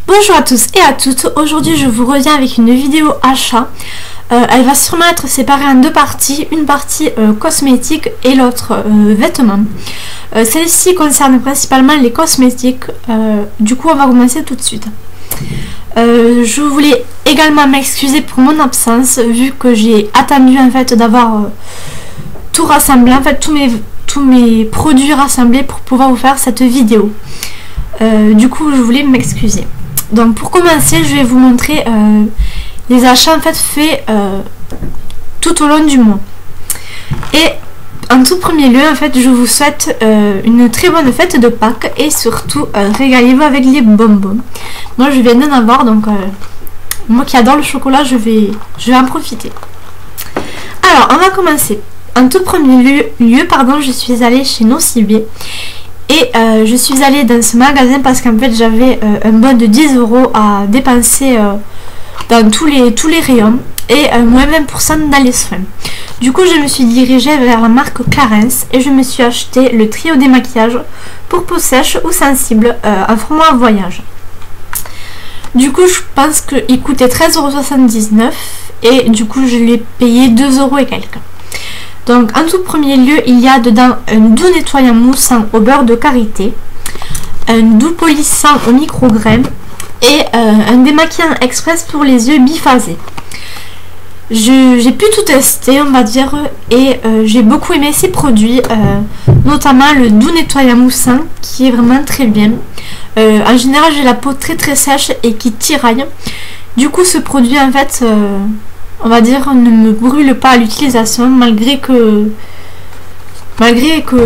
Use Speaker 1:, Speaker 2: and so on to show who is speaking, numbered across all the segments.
Speaker 1: Bonjour à tous et à toutes, aujourd'hui je vous reviens avec une vidéo achat. Elle va sûrement être séparée en deux parties, une partie cosmétique et l'autre vêtements. Celle-ci concerne principalement les cosmétiques, du coup on va commencer tout de suite. Je voulais également m'excuser pour mon absence vu que j'ai attendu en fait d'avoir tout rassemblé, en fait tous mes produits rassemblés pour pouvoir vous faire cette vidéo. Du coup je voulais m'excuser. Donc pour commencer je vais vous montrer les achats en fait faits tout au long du mois. Et en tout premier lieu en fait je vous souhaite une très bonne fête de Pâques et surtout régalez-vous avec les bonbons. Moi je viens d'en avoir donc moi qui adore le chocolat je vais en profiter. Alors on va commencer. En tout premier lieu je suis allée chez Nocibé. Et je suis allée dans ce magasin parce qu'en fait j'avais un bon de 10 € à dépenser dans tous les rayons et moins 20% dans les soins. Du coup je me suis dirigée vers la marque Clarins et je me suis acheté le trio démaquillage pour peau sèche ou sensible en format voyage. Du coup je pense qu'il coûtait 13,79 € et du coup je l'ai payé 2 € et quelques. Donc en tout premier lieu, il y a dedans un doux nettoyant moussant au beurre de karité, un doux polissant au microgramme et un démaquillant express pour les yeux biphasés. J'ai pu tout tester on va dire et j'ai beaucoup aimé ces produits, notamment le doux nettoyant moussant qui est vraiment très bien. En général j'ai la peau très sèche et qui tiraille. Du coup ce produit en fait... on va dire ne me brûle pas à l'utilisation malgré que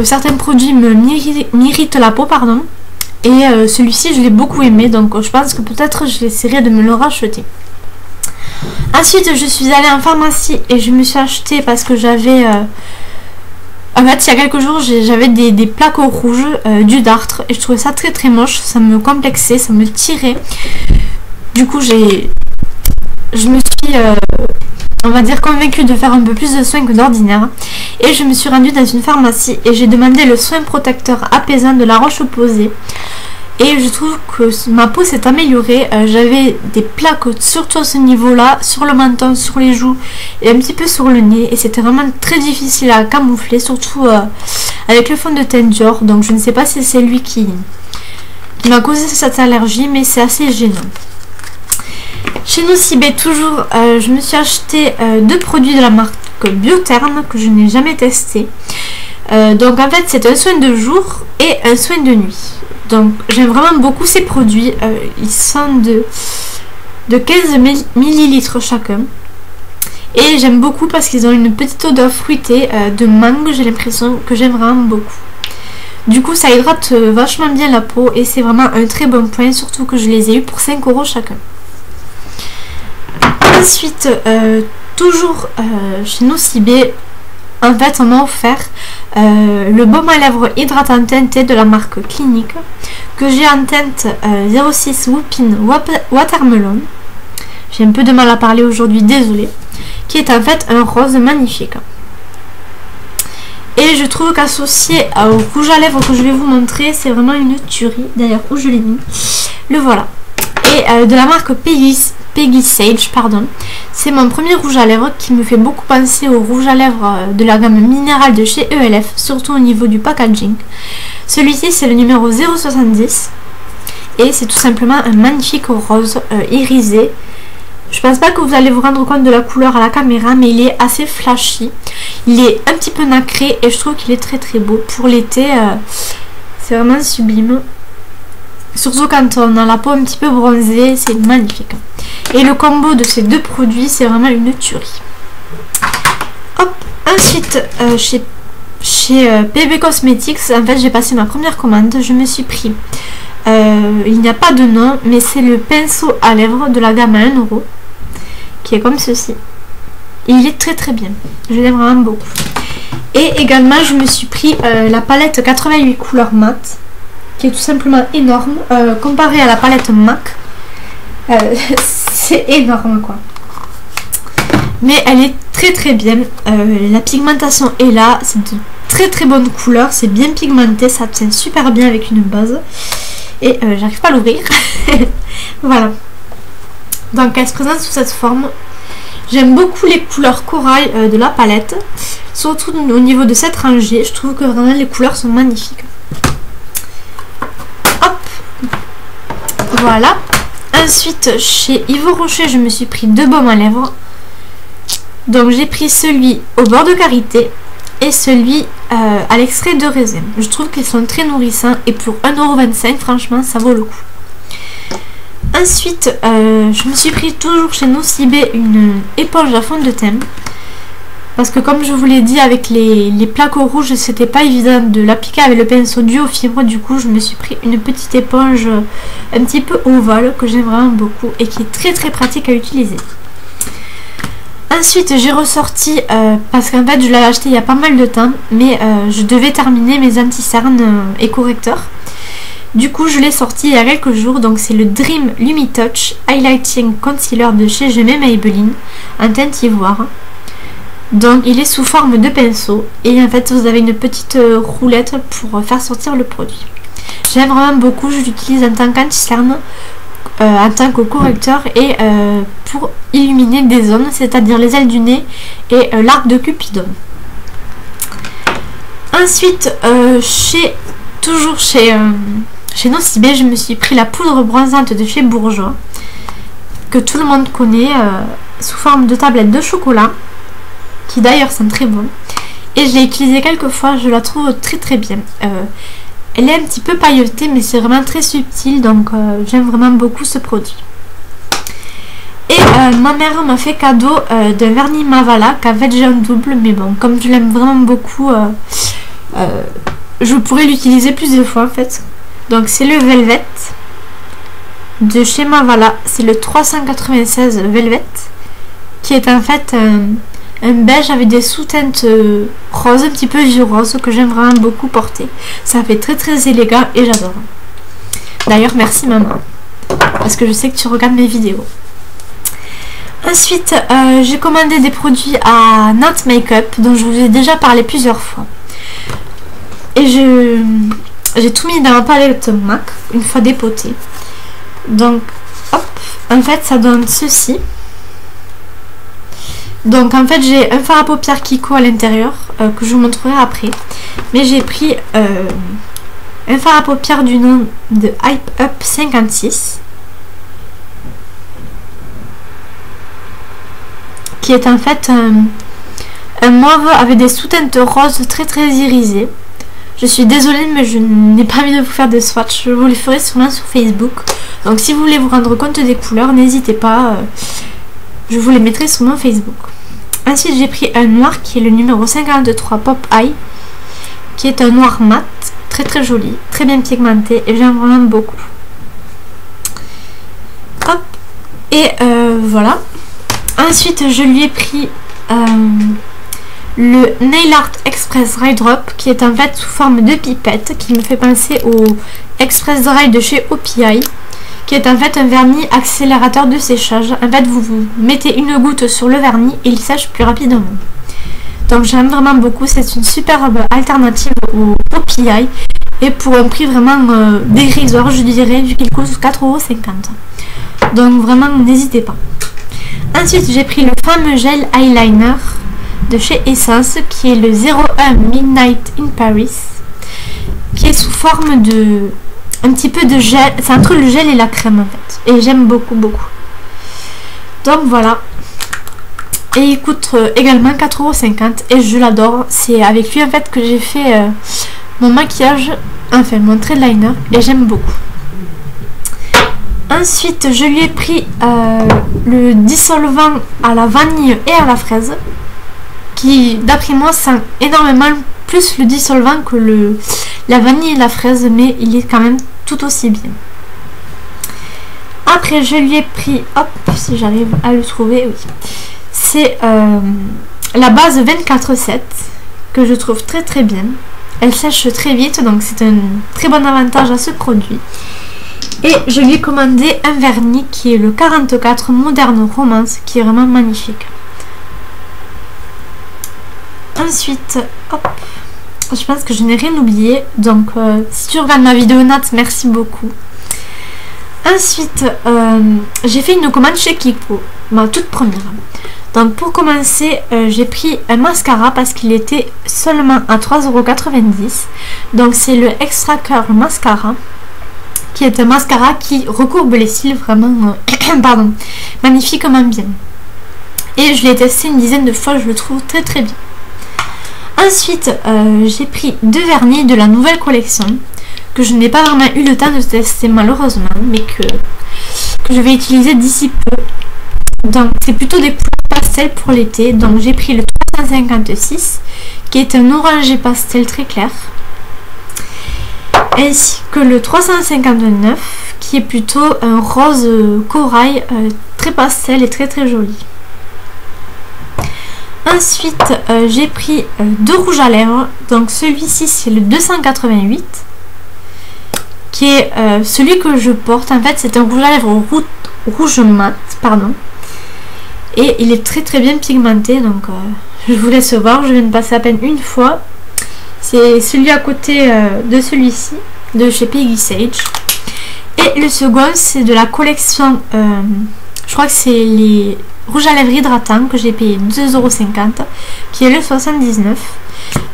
Speaker 1: certains produits m'irritent la peau pardon. Et celui-ci je l'ai beaucoup aimé donc je pense que peut-être j'essaierai de me le racheter. Ensuite je suis allée en pharmacie et je me suis acheté parce que j'avais en fait il y a quelques jours j'avais des plaques au rouge du dartre et je trouvais ça très moche, ça me complexait, ça me tirait. Du coup je me suis on va dire convaincue de faire un peu plus de soins que d'ordinaire et je me suis rendue dans une pharmacie et j'ai demandé le soin protecteur apaisant de la Roche-Posay et je trouve que ma peau s'est améliorée. J'avais des plaques surtout à ce niveau là, sur le menton, sur les joues et un petit peu sur le nez et c'était vraiment très difficile à camoufler, surtout avec le fond de teint Dior. Donc je ne sais pas si c'est lui qui m'a causé cette allergie mais c'est assez gênant. Chez Nocibé toujours, je me suis acheté deux produits de la marque Biotherm que je n'ai jamais testé. Donc en fait c'est un soin de jour et un soin de nuit. Donc j'aime vraiment beaucoup ces produits. Ils sont de 15 ml chacun. Et j'aime beaucoup parce qu'ils ont une petite odeur fruitée de mangue, j'ai l'impression que j'aime vraiment beaucoup. Du coup ça hydrate vachement bien la peau et c'est vraiment un très bon point, surtout que je les ai eu pour 5 € chacun. Ensuite, toujours chez Nocibé, en fait on m'a offert le baume à lèvres hydratant teinté de la marque Clinique que j'ai en teinte 06 Whoopin Watermelon. J'ai un peu de mal à parler aujourd'hui, désolée. Qui est en fait un rose magnifique. Et je trouve qu'associé au rouge à lèvres que je vais vous montrer, c'est vraiment une tuerie. D'ailleurs, où je l'ai mis, le voilà. Et de la marque Peggy Sage, pardon. C'est mon premier rouge à lèvres qui me fait beaucoup penser au rouge à lèvres de la gamme minérale de chez ELF, surtout au niveau du packaging. Celui-ci c'est le numéro 070 et c'est tout simplement un magnifique rose irisé. Je pense pas que vous allez vous rendre compte de la couleur à la caméra mais il est assez flashy. Il est un petit peu nacré et je trouve qu'il est très beau. Pour l'été c'est vraiment sublime. Surtout quand on a la peau un petit peu bronzée, c'est magnifique. Et le combo de ces deux produits, c'est vraiment une tuerie. Hop. Ensuite, chez PB Cosmetics, en fait, j'ai passé ma première commande. Je me suis pris, il n'y a pas de nom, mais c'est le pinceau à lèvres de la gamme à 1 €, qui est comme ceci. Et il est très bien. Je l'aime vraiment beaucoup. Et également, je me suis pris la palette 88 couleurs mat, qui est tout simplement énorme comparé à la palette MAC. C'est énorme quoi, mais elle est très bien. La pigmentation est là, c'est de très bonnes couleurs, c'est bien pigmenté, ça tient super bien avec une base et j'arrive pas à l'ouvrir. Voilà. Donc elle se présente sous cette forme. J'aime beaucoup les couleurs corail de la palette, surtout au niveau de cette rangée. Je trouve que vraiment les couleurs sont magnifiques. Hop, voilà. Ensuite, chez Yves Rocher, je me suis pris 2 baumes à lèvres. Donc j'ai pris celui au beurre de karité et celui à l'extrait de raisin. Je trouve qu'ils sont très nourrissants et pour 1,25 €, franchement, ça vaut le coup. Ensuite, je me suis pris toujours chez Nocibé une éponge à fond de teint. Parce que comme je vous l'ai dit, avec les plaques rouges, c'était pas évident de l'appliquer avec le pinceau duo fibre. Du coup, je me suis pris une petite éponge un petit peu ovale que j'aime vraiment beaucoup et qui est très très pratique à utiliser. Ensuite, j'ai ressorti, parce qu'en fait, je l'avais acheté il y a pas mal de temps, mais je devais terminer mes anti-cernes et correcteurs. Du coup, je l'ai sorti il y a quelques jours. Donc, c'est le Dream Lumi Touch Highlighting Concealer de chez Je m'aime Maybelline en teinte ivoire. Donc, il est sous forme de pinceau et en fait, vous avez une petite roulette pour faire sortir le produit. J'aime vraiment beaucoup. Je l'utilise en tant qu'anti-cerne, en tant que correcteur et pour illuminer des zones, c'est-à-dire les ailes du nez et l'arc de Cupidon. Ensuite, toujours chez Nocibé, je me suis pris la poudre bronzante de chez Bourjois, que tout le monde connaît, sous forme de tablette de chocolat, qui d'ailleurs sent très bon. Et je l'ai utilisée quelques fois, je la trouve très très bien. Elle est un petit peu pailletée, mais c'est vraiment très subtil, donc j'aime vraiment beaucoup ce produit. Et ma mère m'a fait cadeau d'un vernis Mavala, qu'en fait j'ai un double, mais bon, comme je l'aime vraiment beaucoup, je pourrais l'utiliser plusieurs fois en fait. Donc c'est le Velvet de chez Mavala, c'est le 396 Velvet, qui est en fait un beige avec des sous-teintes roses, un petit peu vieux rose, que j'aime vraiment beaucoup porter. Ça fait très très élégant et j'adore. D'ailleurs merci maman, parce que je sais que tu regardes mes vidéos. Ensuite j'ai commandé des produits à Nat Makeup dont je vous ai déjà parlé plusieurs fois. Et j'ai tout mis dans la palette MAC une fois dépotée. Donc hop, en fait ça donne ceci. Donc en fait j'ai un fard à paupières Kiko à l'intérieur que je vous montrerai après. Mais j'ai pris un fard à paupières du nom de Hype Up 56, qui est en fait un mauve avec des sous-teintes roses très très irisées. Je suis désolée, mais je n'ai pas envie de vous faire de swatch. Je vous les ferai sûrement sur Facebook. Donc si vous voulez vous rendre compte des couleurs, n'hésitez pas. Je vous les mettrai sur mon Facebook. Ensuite, j'ai pris un noir qui est le numéro 53 Pop Eye, qui est un noir mat, très très joli, très bien pigmenté et j'aime vraiment beaucoup. Hop, et voilà. Ensuite, je lui ai pris le Nail Art Express Dry Drop, qui est en fait sous forme de pipette, qui me fait penser au Express Dry de chez OPI, qui est en fait un vernis accélérateur de séchage. En fait, vous mettez une goutte sur le vernis et il sèche plus rapidement. Donc j'aime vraiment beaucoup, c'est une superbe alternative au OPI et pour un prix vraiment dérisoire, je dirais, vu qu'il coûte 4,50 €. Donc vraiment, n'hésitez pas. Ensuite, j'ai pris le fameux gel eyeliner de chez Essence, qui est le 01 Midnight in Paris, qui est sous forme de un petit peu de gel. C'est entre le gel et la crème en fait, et j'aime beaucoup beaucoup. Donc voilà, et il coûte également 4,50 € et je l'adore. C'est avec lui en fait que j'ai fait mon maquillage, enfin mon trait de liner, et j'aime beaucoup. Ensuite, je lui ai pris le dissolvant à la vanille et à la fraise, qui d'après moi sent énormément plus le dissolvant que la vanille et la fraise, mais il est quand même tout aussi bien. Après, je lui ai pris, hop, si j'arrive à le trouver, oui, c'est la base 24/7 que je trouve très très bien. Elle sèche très vite, donc c'est un très bon avantage à ce produit. Et je lui ai commandé un vernis qui est le 44 Modern Romance, qui est vraiment magnifique. Ensuite, hop, je pense que je n'ai rien oublié. Donc si tu regardes ma vidéo Nat, merci beaucoup. Ensuite, j'ai fait une commande chez Kiko, ma toute première. Donc pour commencer, j'ai pris un mascara parce qu'il était seulement à 3,90 €. Donc c'est le Extra Curl Mascara, qui est un mascara qui recourbe les cils vraiment pardon, magnifiquement bien. Et je l'ai testé une dizaine de fois, je le trouve très très bien. Ensuite, j'ai pris 2 vernis de la nouvelle collection que je n'ai pas vraiment eu le temps de tester malheureusement, mais que je vais utiliser d'ici peu. Donc c'est plutôt des couleurs pastel pour l'été. Donc j'ai pris le 356 qui est un orangé pastel très clair, ainsi que le 359 qui est plutôt un rose corail très pastel et très très joli. Ensuite j'ai pris 2 rouges à lèvres. Donc celui-ci c'est le 288 qui est celui que je porte. En fait c'est un rouge à lèvres rouge mat, pardon, et il est très très bien pigmenté. Donc je vous laisse voir, je viens de passer à peine une fois. C'est celui à côté de celui-ci de chez Peggy Sage. Et le second c'est de la collection je crois que c'est les rouges à lèvres hydratants que j'ai payé 2,50 €, qui est le 79,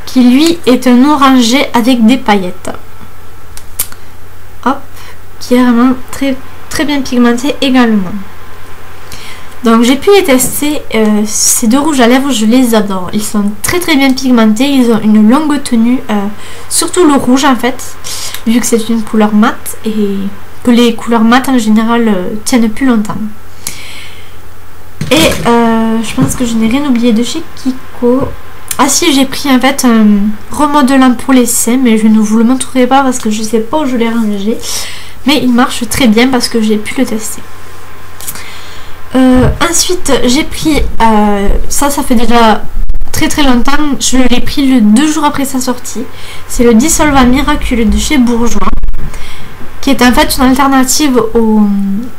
Speaker 1: qui lui est un orangé avec des paillettes. Hop, qui est vraiment très très bien pigmenté également. Donc j'ai pu les tester, ces 2 rouges à lèvres, je les adore. Ils sont très très bien pigmentés, ils ont une longue tenue, surtout le rouge en fait, vu que c'est une couleur mate et que les couleurs mates en général tiennent plus longtemps. Et je pense que je n'ai rien oublié de chez Kiko. Ah si, j'ai pris en fait un remodelant pour les seins, mais je ne vous le montrerai pas parce que je ne sais pas où je l'ai rangé. Mais il marche très bien parce que j'ai pu le tester. Ensuite j'ai pris, ça fait déjà très très longtemps, je l'ai pris le 2 jours après sa sortie. C'est le Dissolvant Miracle de chez Bourjois, qui est en fait une alternative au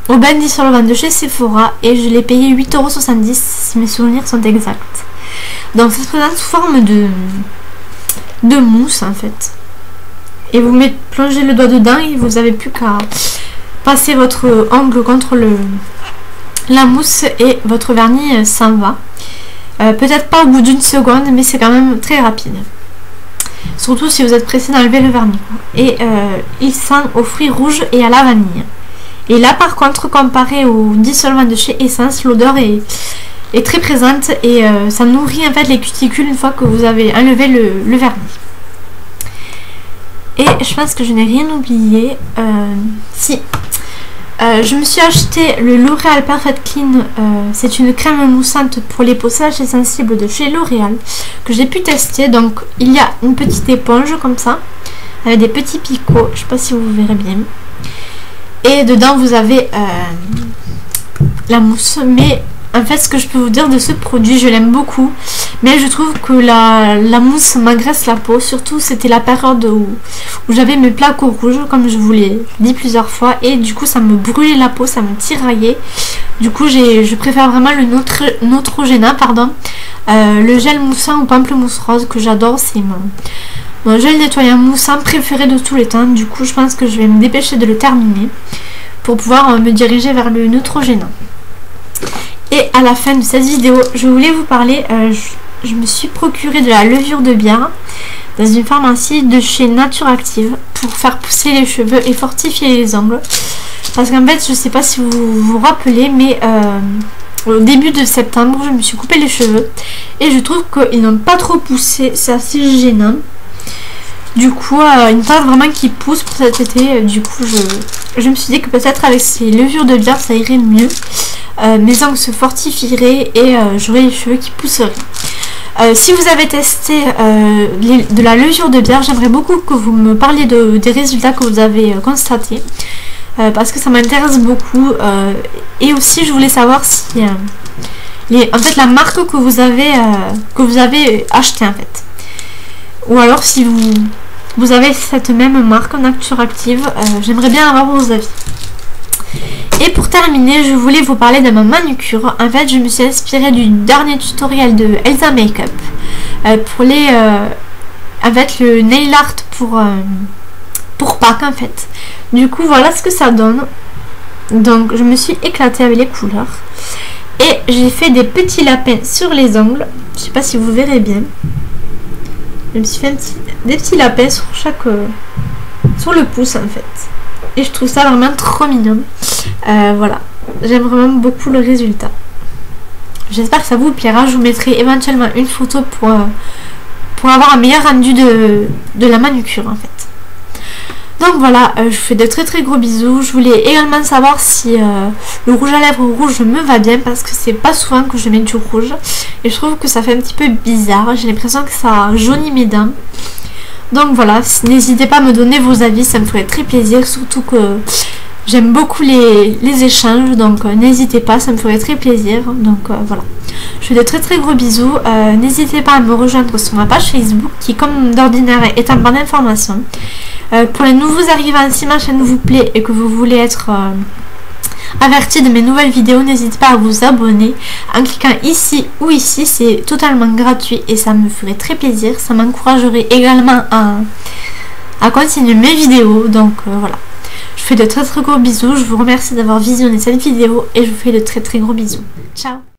Speaker 1: bain dissolvant de chez Sephora, et je l'ai payé 8,70 € si mes souvenirs sont exacts. Donc ça se présente sous forme de mousse en fait, et vous plongez le doigt dedans et vous n'avez plus qu'à passer votre ongle contre la mousse et votre vernis s'en va. Peut-être pas au bout d'une seconde, mais c'est quand même très rapide. Surtout si vous êtes pressé d'enlever le vernis. Et il sent aux fruits rouges et à la vanille. Et là par contre, comparé au dissolvant de chez Essence, l'odeur est très présente et ça nourrit en fait les cuticules une fois que vous avez enlevé le vernis. Et je pense que je n'ai rien oublié. Si. Je me suis acheté le L'Oréal Perfect Clean, c'est une crème moussante pour les peaux sèches et sensibles de chez L'Oréal que j'ai pu tester. Donc il y a une petite éponge comme ça avec des petits picots, je sais pas si vous verrez bien, et dedans vous avez la mousse. Mais en fait ce que je peux vous dire de ce produit, je l'aime beaucoup, mais je trouve que la mousse m'agresse la peau. Surtout c'était la période où j'avais mes plaques rouges, comme je vous l'ai dit plusieurs fois, et du coup ça me brûlait la peau, ça me tiraillait. Du coup je préfère vraiment le Neutrogena, pardon, le gel moussant au pamplemousse rose que j'adore. C'est mon gel nettoyant moussant préféré de tous les temps. Du coup je pense que je vais me dépêcher de le terminer pour pouvoir me diriger vers le Neutrogena. Et à la fin de cette vidéo, je voulais vous parler, je me suis procuré de la levure de bière dans une pharmacie de chez Nature Active pour faire pousser les cheveux et fortifier les ongles. Parce qu'en fait, je ne sais pas si vous vous rappelez, mais au début de septembre, je me suis coupé les cheveux et je trouve qu'ils n'ont pas trop poussé, c'est assez gênant. Du coup, il me parle vraiment qu'ils poussent pour cet été. Du coup, je me suis dit que peut-être avec ces levures de bière, ça irait mieux. Mes ongles se fortifieraient et j'aurais les cheveux qui pousseraient. Si vous avez testé de la levure de bière, j'aimerais beaucoup que vous me parliez des résultats que vous avez constatés. Parce que ça m'intéresse beaucoup. Et aussi, je voulais savoir si en fait la marque que vous avez achetée en fait. Ou alors si vous avez cette même marque Nature Active, j'aimerais bien avoir vos avis. Et pour terminer, je voulais vous parler de ma manucure. En fait, je me suis inspirée du dernier tutoriel de Elsa Makeup pour en fait le nail art pour Pâques en fait. Du coup voilà ce que ça donne. Donc je me suis éclatée avec les couleurs. Et j'ai fait des petits lapins sur les ongles. Je sais pas si vous verrez bien. Je me suis fait des petits lapins sur chaque... sur le pouce en fait. Et je trouve ça vraiment trop mignon. Voilà. J'aime vraiment beaucoup le résultat. J'espère que ça vous plaira. Je vous mettrai éventuellement une photo pour avoir un meilleur rendu de la manucure en fait. Donc voilà, je vous fais de très très gros bisous. Je voulais également savoir si le rouge à lèvres rouge me va bien, parce que c'est pas souvent que je mets du rouge. Et je trouve que ça fait un petit peu bizarre. J'ai l'impression que ça jaunit mes dents. Donc voilà, n'hésitez pas à me donner vos avis, ça me ferait très plaisir. Surtout que j'aime beaucoup les échanges, donc n'hésitez pas, ça me ferait très plaisir. Donc voilà, je fais de très très gros bisous. N'hésitez pas à me rejoindre sur ma page Facebook qui, comme d'ordinaire, est en barre d'informations. Pour les nouveaux arrivants, si ma chaîne vous plaît et que vous voulez être averti de mes nouvelles vidéos, n'hésitez pas à vous abonner en cliquant ici ou ici. C'est totalement gratuit et ça me ferait très plaisir. Ça m'encouragerait également à continuer mes vidéos. Donc voilà, je vous fais de très très gros bisous. Je vous remercie d'avoir visionné cette vidéo et je vous fais de très très gros bisous. Ciao.